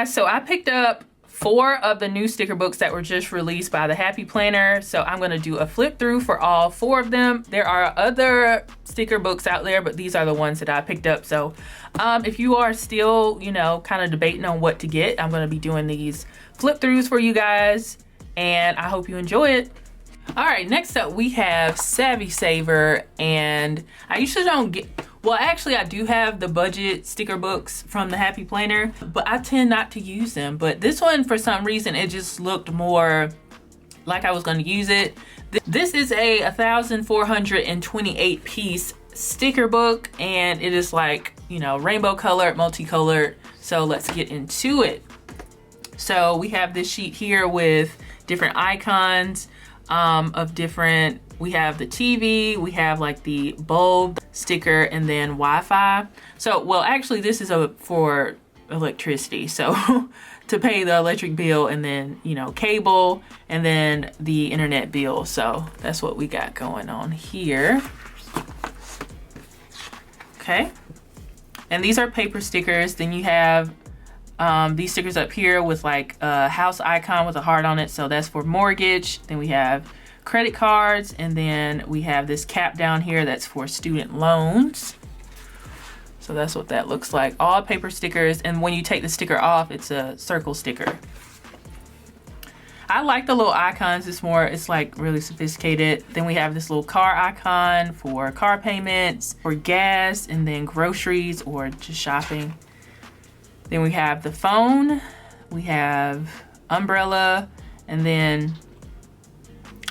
guys, so I picked up 4 of the new sticker books that were just released by the Happy Planner. So I'm gonna do a flip through for all 4 of them. There are other sticker books out there, but these are the ones that I picked up. So if you are still, you know, kind of debating on what to get, I'm gonna be doing these flip throughs for you guys, and I hope you enjoy it. All right, next up we have Savvy Saver, and I usually don't get, well, actually I do have the budget sticker books from the Happy Planner, but I tend not to use them. But this one, for some reason, it just looked more like I was gonna use it. This is a 1,428 piece sticker book, and it is like, you know, rainbow colored, multicolored. So let's get into it. So we have this sheet here with different icons of different, we have the TV, we have like the bulb sticker, and then Wi-Fi. So, well, actually this is for electricity. So to pay the electric bill, and then, you know, cable, and then the internet bill. So that's what we got going on here. Okay. And these are paper stickers. Then you have these stickers up here with like a house icon with a heart on it. So that's for mortgage. Then we have credit cards, and then we have this cap down here that's for student loans. So that's what that looks like. All paper stickers, and when you take the sticker off, it's a circle sticker. I like the little icons. It's like really sophisticated. Then we have this little car icon for car payments, for gas, and then groceries or just shopping. Then we have the phone, we have umbrella, and then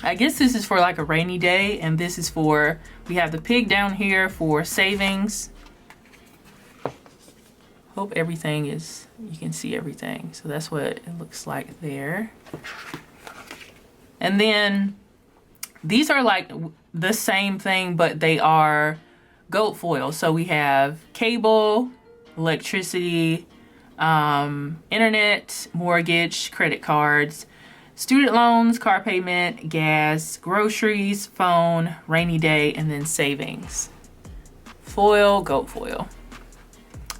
I guess this is for like a rainy day, and this is for, we have the pig down here for savings. Hope everything is, you can see everything. So that's what it looks like there. And then these are like the same thing, but they are gold foil. So we have cable, electricity, internet, mortgage, credit cards, student loans, car payment, gas, groceries, phone, rainy day, and then savings. Foil, gold foil.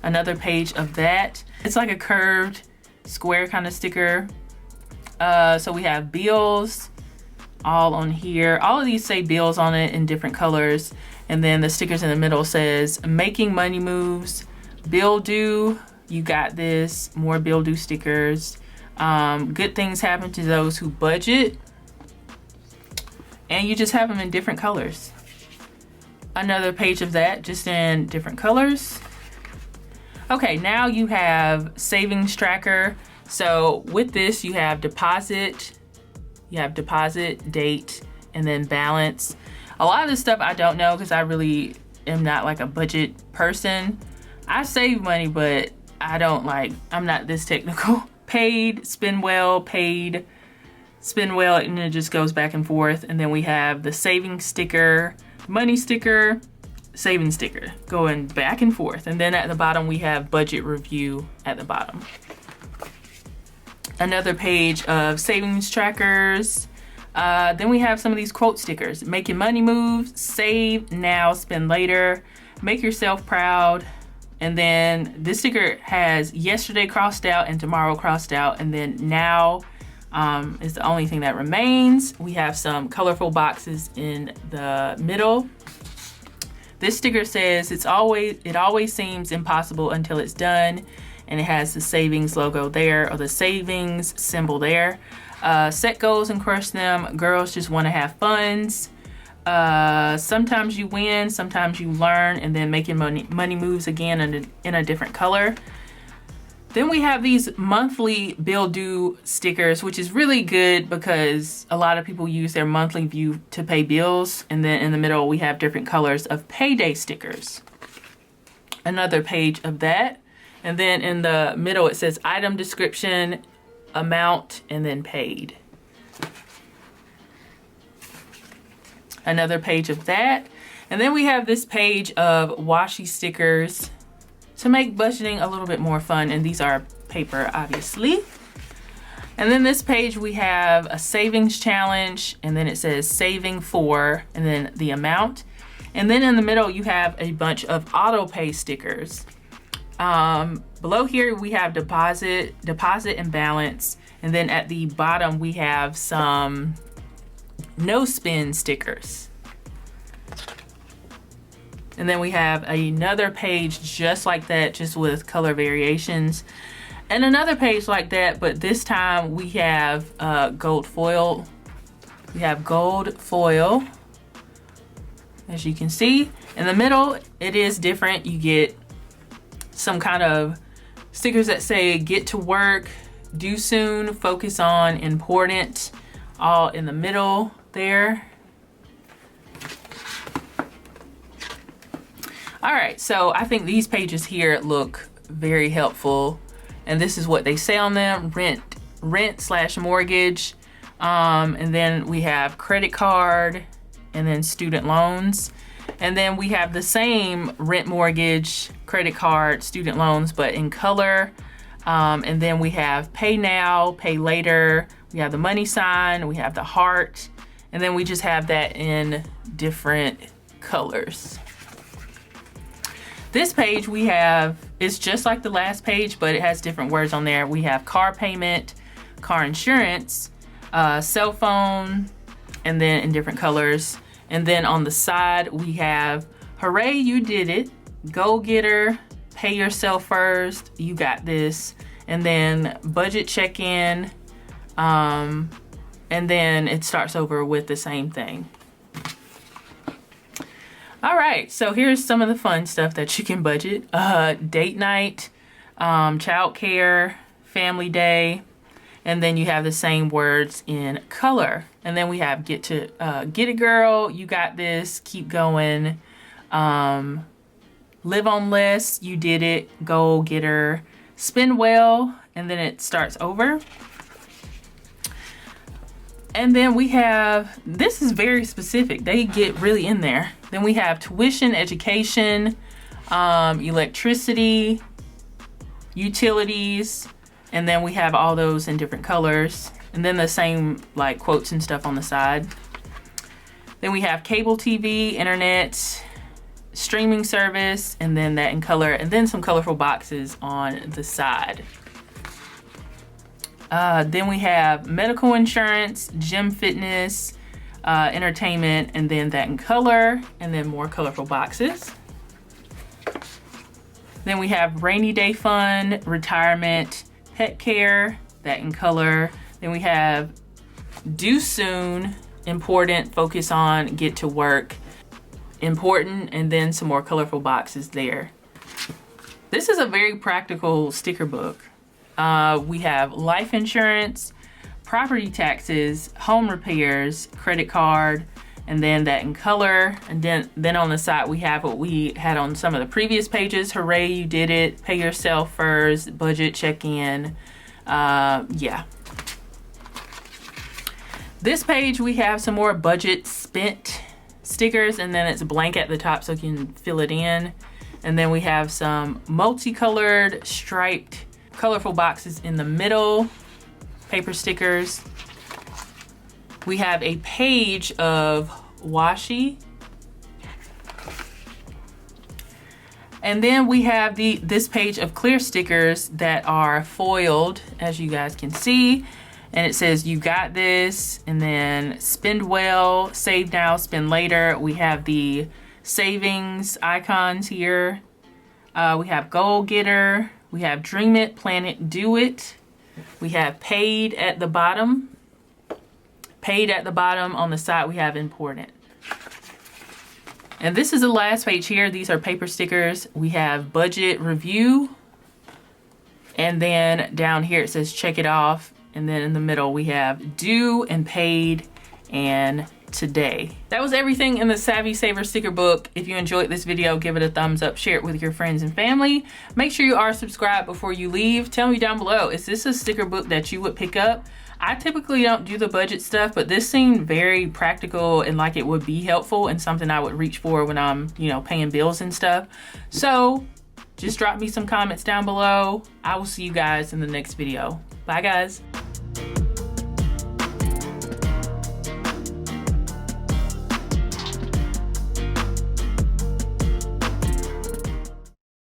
Another page of that. It's like a curved square kind of sticker. So we have bills all on here. All of these say bills on it in different colors. And then the stickers in the middle says making money moves, bill due, you got this, more bill due stickers. Good things happen to those who budget. And you just have them in different colors. Another page of that, just in different colors. Okay, now you have savings tracker. So with this, you have deposit, date, and then balance. A lot of this stuff I don't know because I really am not like a budget person. I save money, but I don't like, I'm not this technical. Paid, spend well, paid, spend well, and it just goes back and forth. And then we have the saving sticker, money sticker, saving sticker, going back and forth. And then at the bottom, we have budget review at the bottom. Another page of savings trackers. Then we have some of these quote stickers. Making money moves, save now, spend later, make yourself proud. And then this sticker has yesterday crossed out and tomorrow crossed out, and then now is the only thing that remains. We have some colorful boxes in the middle. This sticker says it always seems impossible until it's done, and it has the savings logo there, or the savings symbol there. Set goals and crush them. Girls just want to have funs. Sometimes you win, sometimes you learn, and then making money moves again in a different color. Then we have these monthly bill due stickers, which is really good because a lot of people use their monthly view to pay bills. And then in the middle, we have different colors of payday stickers. Another page of that. And then in the middle, it says item description, amount, and then paid. Another page of that. And then we have this page of washi stickers to make budgeting a little bit more fun. And these are paper, obviously. And then this page, we have a savings challenge, and then it says saving for, and then the amount. And then in the middle, you have a bunch of auto pay stickers. Below here we have deposit and balance, and then at the bottom we have some no spin stickers. And then we have another page just like that, just with color variations, and another page like that, but this time we have gold foil. We have gold foil, as you can see. In the middle, it is different. You get some kind of stickers that say get to work, do soon, focus on, important, all in the middle there. All right, so I think these pages here look very helpful, and this is what they say on them: rent/mortgage, and then we have credit card, and then student loans, and then we have the same rent, mortgage, credit card, student loans, but in color, and then we have pay now, pay later, we have the money sign, we have the heart, and then we just have that in different colors. This page we have is just like the last page, but it has different words on there. We have car payment, car insurance, cell phone, and then in different colors. And then on the side we have hooray, you did it, go getter, pay yourself first, you got this, and then budget check-in, and then it starts over with the same thing. All right, so here's some of the fun stuff that you can budget. Date night, child care, family day, and then you have the same words in color. And then we have get it girl, you got this, keep going, live on less, you did it, go getter, spend well, and then it starts over. And then we have, this is very specific, they get really in there. Then we have tuition, education, electricity, utilities, and then we have all those in different colors. And then the same like quotes and stuff on the side. Then we have cable TV, internet, streaming service, and then that in color, and then some colorful boxes on the side. Then we have medical insurance, gym, fitness, entertainment, and then that in color, and then more colorful boxes. Then we have rainy day fun, retirement, pet care, that in color. Then we have do soon, important, focus on, get to work, important, and then some more colorful boxes there. This is a very practical sticker book. We have life insurance, property taxes, home repairs, credit card, and then that in color. And then on the side we have what we had on some of the previous pages: hooray, you did it, pay yourself first, budget check-in. Yeah. This page we have some more budget spent stickers, and then it's blank at the top so you can fill it in. And then we have some multicolored, striped, colorful boxes in the middle, paper stickers. We have a page of washi. And then we have this page of clear stickers that are foiled, as you guys can see. And it says, you got this, and then spend well, save now, spend later. We have the savings icons here. We have goal getter. We have dream it, plan it, do it. We have paid at the bottom. Paid at the bottom. On the side we have important. And this is the last page here. These are paper stickers. We have budget review. And then down here it says check it off. And then in the middle we have due and paid and today. That was everything in the Savvy Saver sticker book. If you enjoyed this video, give it a thumbs up, share it with your friends and family. Make sure you are subscribed before you leave. Tell me down below, is this a sticker book that you would pick up? I typically don't do the budget stuff, but this seemed very practical and like it would be helpful and something I would reach for when I'm, you know, paying bills and stuff. So just drop me some comments down below. I will see you guys in the next video. Bye guys.